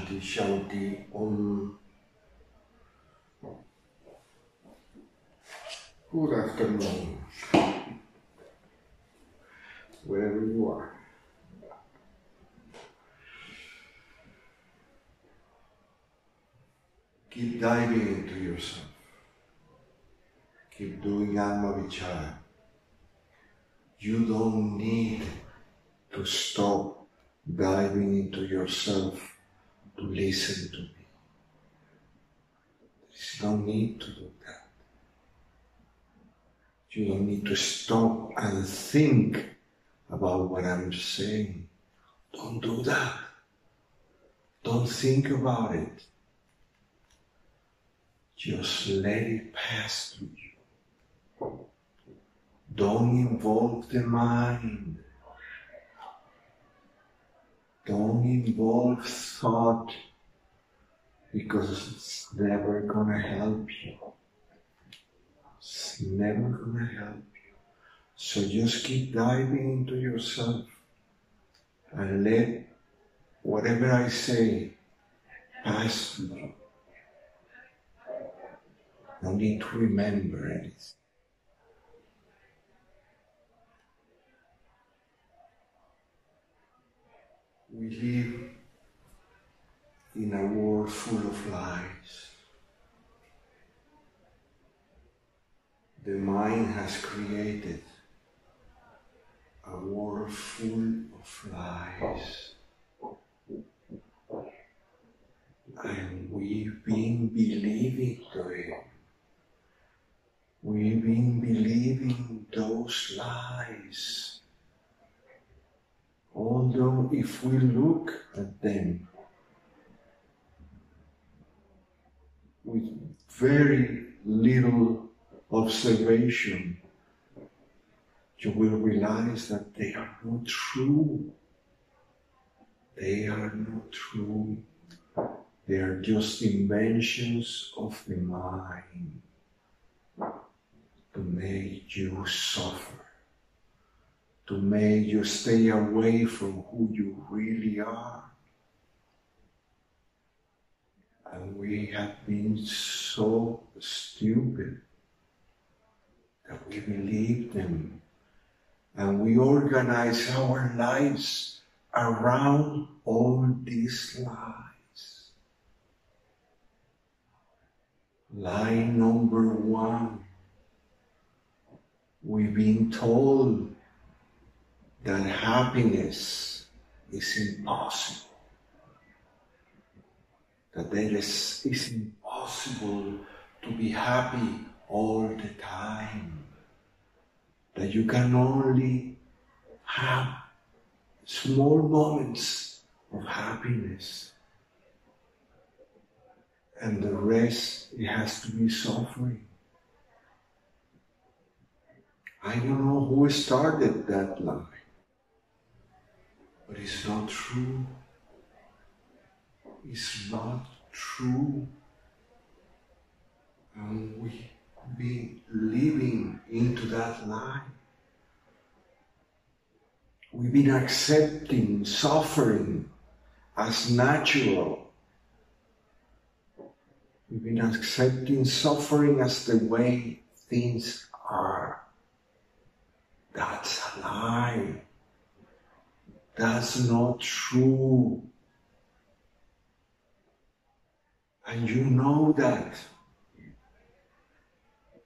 Shanti Shanti Om. Good afternoon, wherever you are. Keep diving into yourself. Keep doing Atma Vichara. You don't need to stop diving into yourself to listen to me. There's no need to do that. You don't need to stop and think about what I'm saying. Don't do that. Don't think about it. Just let it pass through you. Don't involve the mind. Don't involve thought, because it's never gonna help you. It's never gonna help you. So just keep diving into yourself and let whatever I say pass through you. No need to remember anything. We live in a world full of lies. The mind has created a world full of lies. And we've been believing them. We've been believing those lies. Although if we look at them with very little observation, you will realize that they are not true. They are not true. They are just inventions of the mind to make you suffer, to make you stay away from who you really are. And we have been so stupid that we believe them, and we organize our lives around all these lies. Lie number one. We've been told that happiness is impossible. That it's impossible to be happy all the time. That you can only have small moments of happiness. And the rest, it has to be suffering. I don't know who started that lie. But it's not true. It's not true. And we've been living into that lie. We've been accepting suffering as natural. We've been accepting suffering as the way things are. That's a lie. That's not true. And you know that.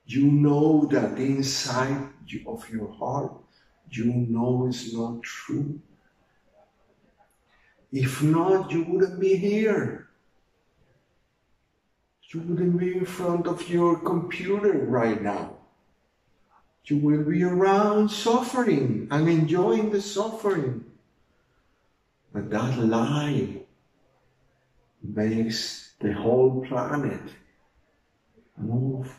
You know that inside of your heart, you know it's not true. If not, you wouldn't be here. You wouldn't be in front of your computer right now. You will be around suffering and enjoying the suffering. But that lie makes the whole planet move.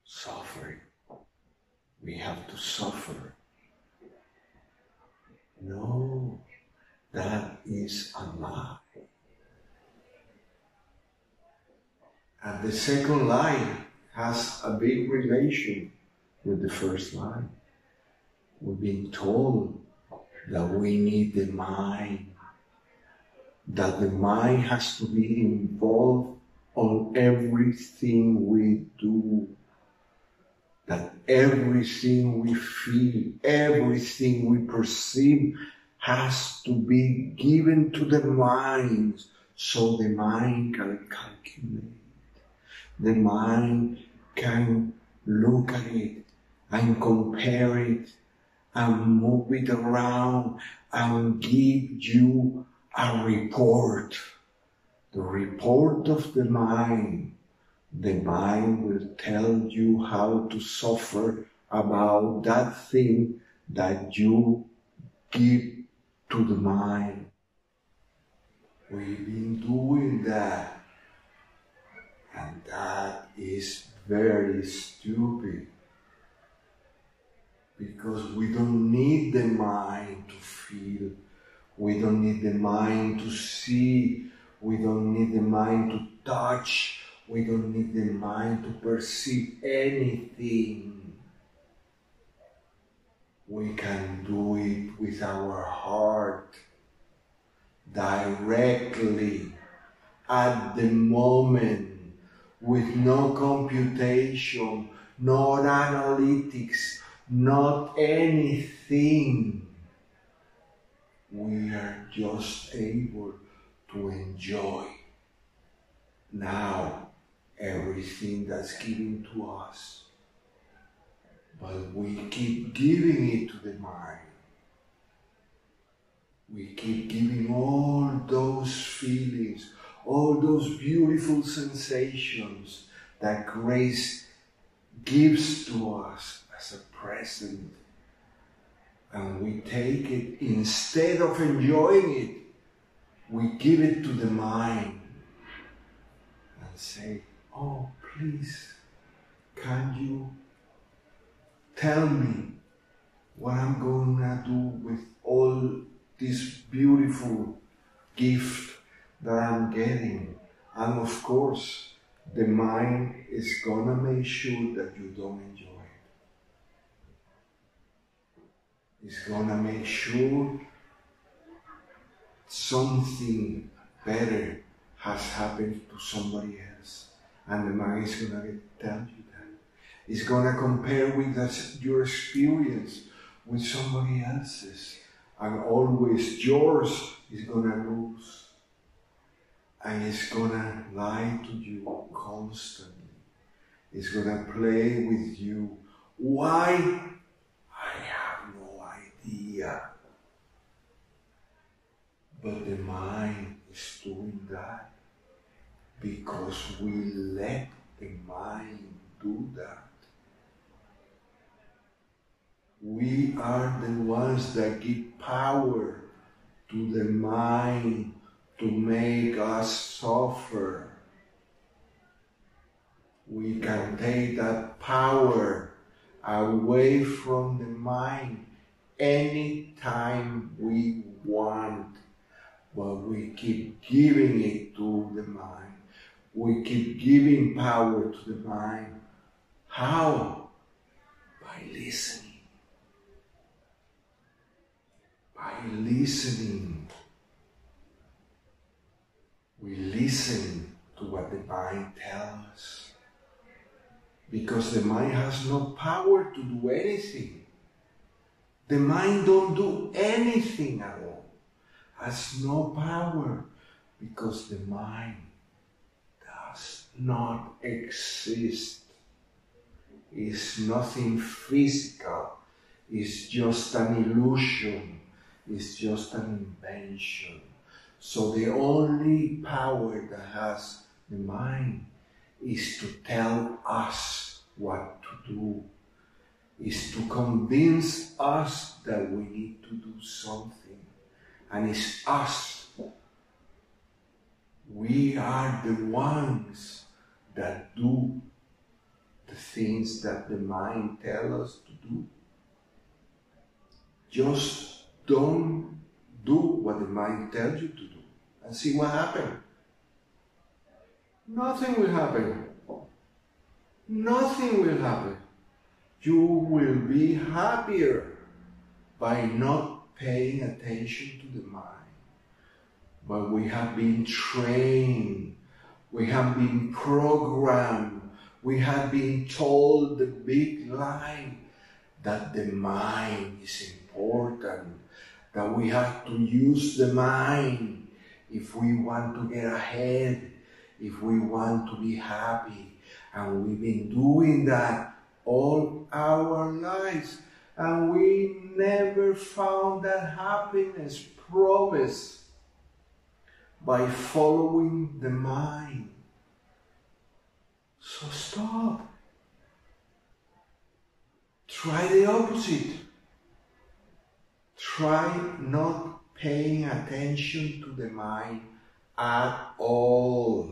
Suffering. We have to suffer. No, that is a lie. And the second lie has a big relation with the first line. We're being told that we need the mind that the mind has to be involved on everything we do, that everything we feel, everything we perceive has to be given to the mind, so the mind can calculate. The mind can look at it and compare it and move it around and give you a report. The report of the mind. The mind will tell you how to suffer about that thing that you give to the mind. We've been doing that, and that is very stupid, because we don't need the mind to feel, we don't need the mind to see, we don't need the mind to touch, we don't need the mind to perceive anything. We can do it with our heart, directly, at the moment, with no computation, no analytics, not anything. We are just able to enjoy now everything that's given to us. But we keep giving it to the mind. We keep giving all those feelings, all those beautiful sensations that grace gives to us as a present. And we take it, instead of enjoying it, we give it to the mind and say, oh, please, can you tell me what I'm going to do with all this beautiful gift that I'm getting? And of course, the mind is going to make sure that you don't enjoy it. It's going to make sure something better has happened to somebody else. And the mind is going to tell you that. It's going to compare with your experience with somebody else's. And always yours is going to lose. And it's going to lie to you constantly. It's going to play with you. Why? I have no idea. But the mind is doing that because we let the mind do that. We are the ones that give power to the mind to make us suffer. We can take that power away from the mind anytime we want, but we keep giving it to the mind. We keep giving power to the mind. How? By listening. By listening. We listen to what the mind tells us. Because the mind has no power to do anything. The mind don't do anything at all. Has no power. Because the mind does not exist. It's nothing physical. It's just an illusion. It's just an invention. So the only power that has the mind is to tell us what to do, is to convince us that we need to do something. And it's us. We are the ones that do the things that the mind tells us to do. Just don't do what the mind tells you to do and see what happens. Nothing will happen. Nothing will happen. You will be happier by not paying attention to the mind, but we have been trained, we have been programmed, we have been told the big lie that the mind is important, that we have to use the mind if we want to get ahead, if we want to be happy. And we've been doing that all our lives, and we never found that happiness promised by following the mind. So stop. Try the opposite. Try not paying attention to the mind at all.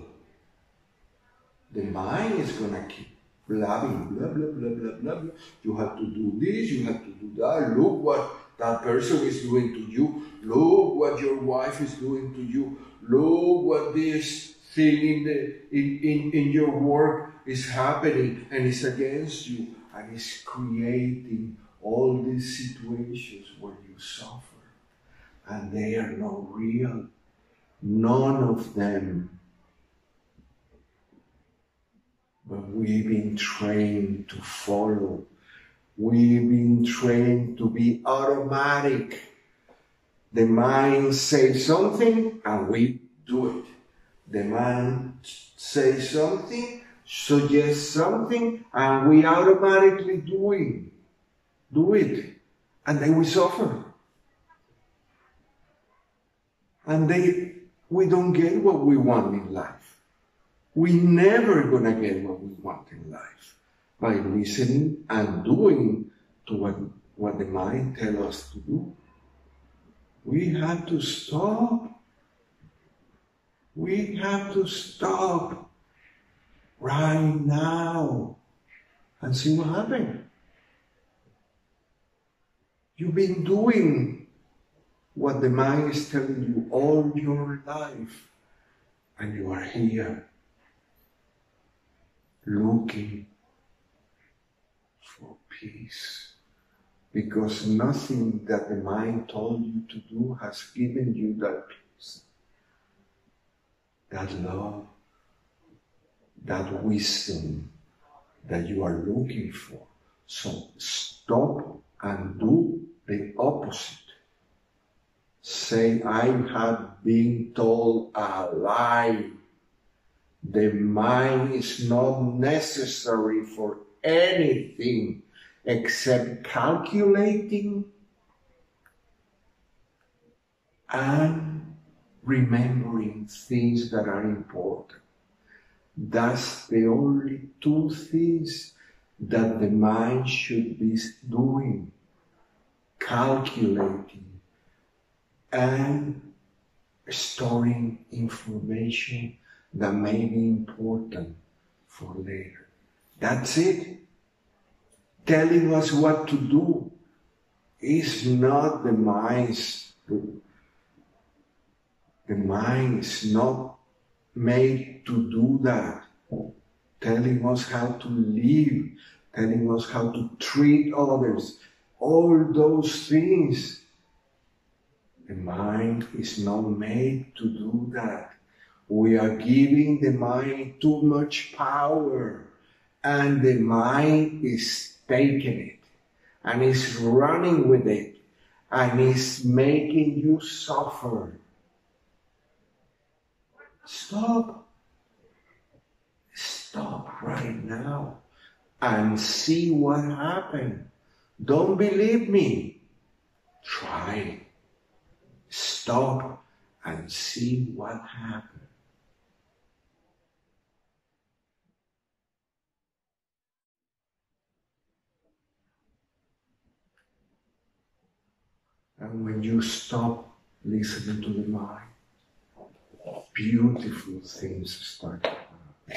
The mind is going to keep blabbing, blah, blah, blah, blah, blah, blah. You have to do this, you have to do that. Look what that person is doing to you. Look what your wife is doing to you. Look what this thing in your work is happening and it's against you. And it's creating all these situations where you suffer. And they are not real. None of them. But we've been trained to follow. We've been trained to be automatic. The mind says something and we do it. The mind says something, suggests something, and we automatically do it. And then we suffer. And we don't get what we want in life. We're never going to get what we want in life by listening and doing to what the mind tells us to do. We have to stop. We have to stop right now and see what happens. You've been doing what the mind is telling you all your life, and you are here looking for peace, because nothing that the mind told you to do has given you that peace, that love, that wisdom that you are looking for. So stop and do the opposite. Say, I have been told a lie. The mind is not necessary for anything except calculating and remembering things that are important. That's the only two things that the mind should be doing: calculating and storing information that may be important for later. That's it. Telling us what to do is not the mind's. The mind is not made to do that. Telling us how to live, telling us how to treat others, all those things. The mind is not made to do that. We are giving the mind too much power, and the mind is taking it, and is running with it, and is making you suffer. Stop. Stop right now and see what happened. Don't believe me. Try. Stop and see what happened. And when you stop listening to the mind, beautiful things start to happen.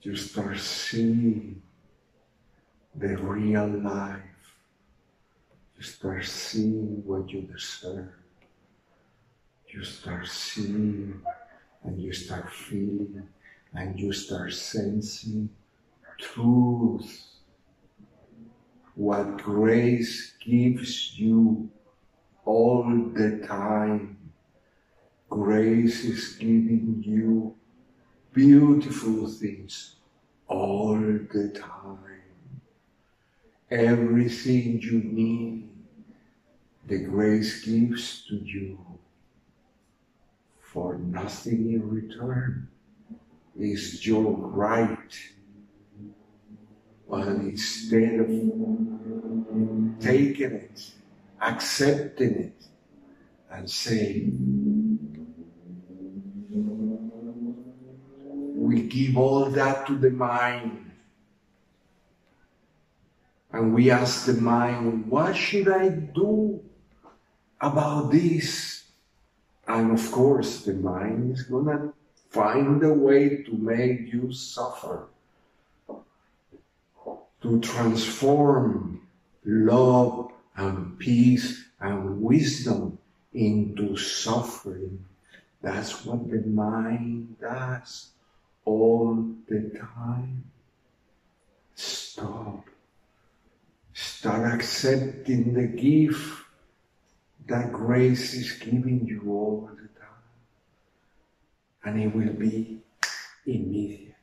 You start seeing the real life. You start seeing what you deserve. You start seeing and you start feeling and you start sensing truth. What grace gives you all the time. Grace is giving you beautiful things all the time. Everything you need, the grace gives to you for nothing in return. It's your right. But instead of taking it, accepting it, and saying, we give all that to the mind. And we ask the mind, what should I do about this? And of course, the mind is going to find a way to make you suffer, to transform love and peace and wisdom into suffering. That's what the mind does all the time. Stop. Start accepting the gift that grace is giving you all the time. And it will be immediate.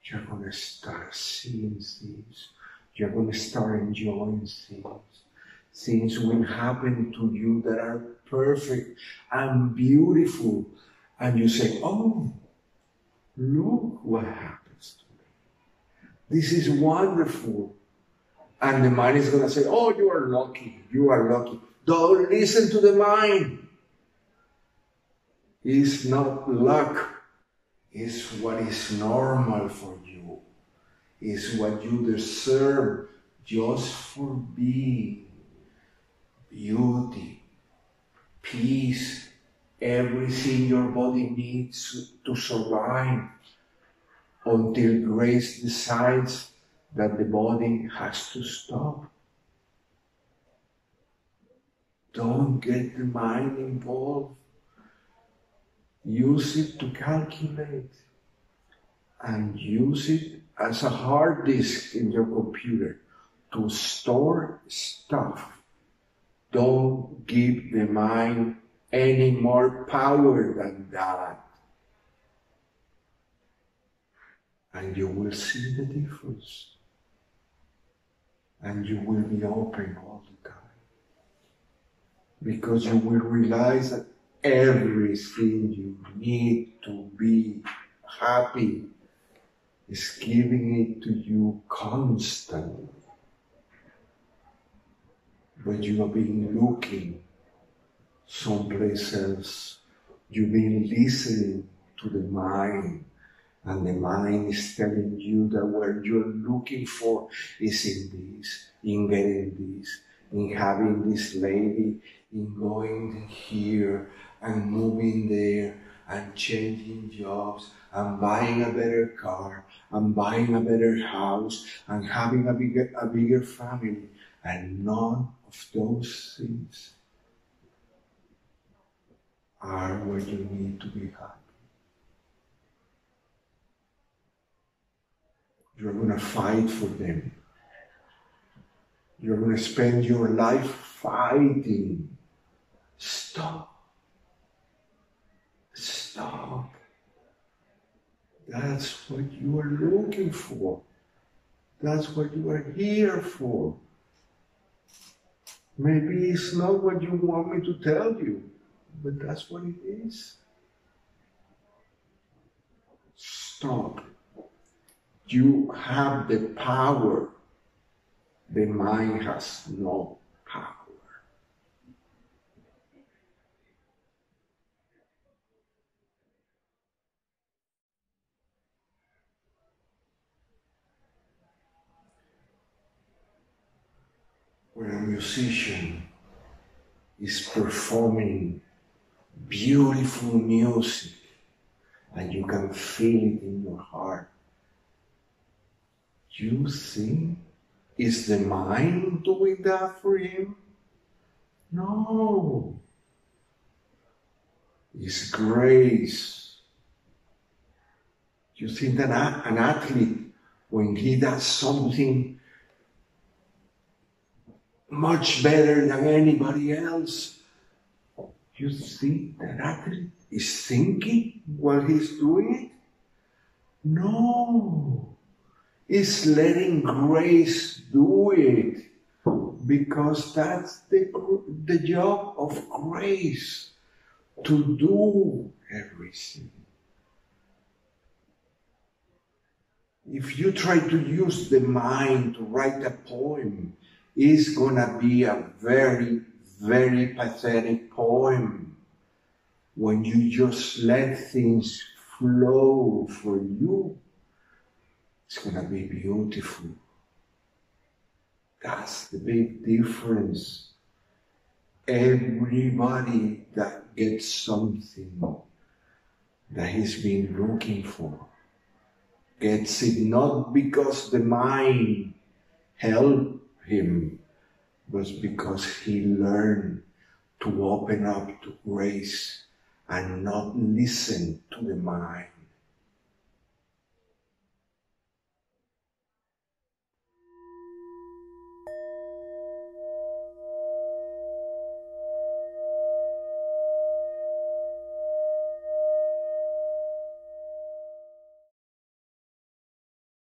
You're going to start seeing things. You're going to start enjoying things. Things will happen to you that are perfect and beautiful. And you say, oh, look what happens to me. This is wonderful. And the mind is going to say, oh, you are lucky. You are lucky. Don't listen to the mind. It's not luck. It's what is normal for you. It's what you deserve just for being. Beauty, peace, everything your body needs to survive until grace decides that the body has to stop. Don't get the mind involved. Use it to calculate and use it as a hard disk in your computer to store stuff. Don't give the mind any more power than that. And you will see the difference. And you will be open all the time. Because you will realize that everything you need to be happy is giving it to you constantly. But you have been looking someplace else. You've been listening to the mind. And the mind is telling you that what you're looking for is in this, in getting this, in having this lady, in going here and moving there and changing jobs and buying a better car and buying a better house and having a bigger family. And none of those things are where you need to be happy. You're going to fight for them. You're going to spend your life fighting. Stop. Stop. That's what you are looking for. That's what you are here for. Maybe it's not what you want me to tell you, but that's what it is. Stop. You have the power. The mind has no power. When a musician is performing beautiful music and you can feel it in your heart, you think, is the mind doing that for him? No. It's grace. You think that an athlete, when he does something much better than anybody else, You think that athlete is thinking while he's doing it? No. It's letting grace do it. Because that's the job of grace. To do everything. If you try to use the mind to write a poem, it's gonna be a very, very pathetic poem. When you just let things flow for you, it's gonna be beautiful. That's the big difference. Everybody that gets something that he's been looking for gets it not because the mind helped him, but because he learned to open up to grace and not listen to the mind.